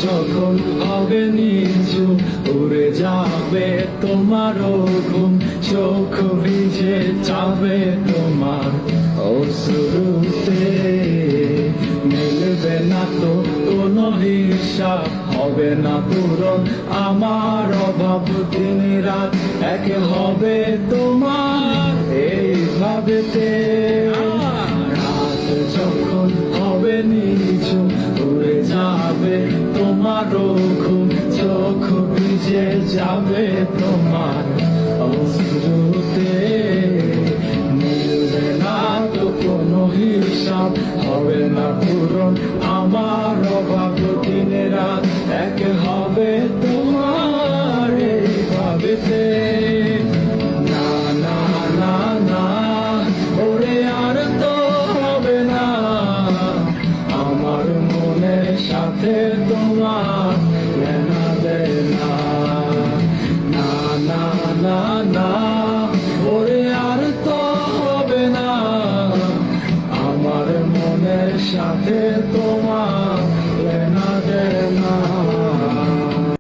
যখন হবে নিঝুম উড়ে যাবে তোমারও ঘুম, চোখ ভিজে যাবে তোমার অশ্রুতে। মিলবে না তো কোনো হিসাব, হবে না পূরণ আমার অভাব, দিন রাত এক হবে তোমার এইভাবেতে। রাত যখন হবে নিঝুম উড়ে যাবে তোমারও ঘুম, চোখ ভিজে যাবে তোমার অশ্রুতে। মিলবে না তো কোনো হিসাব, হবে না পূরণ আমার অভাব, দিন রাত এক হবে তোমার এইভাবেতে। না না না না ওরে আর তো হবে না, আমার মনের সাথে তোমার লেনা দেনা। না না না না ওরে আর তো হবে না, আমার মনের সাথে তোমার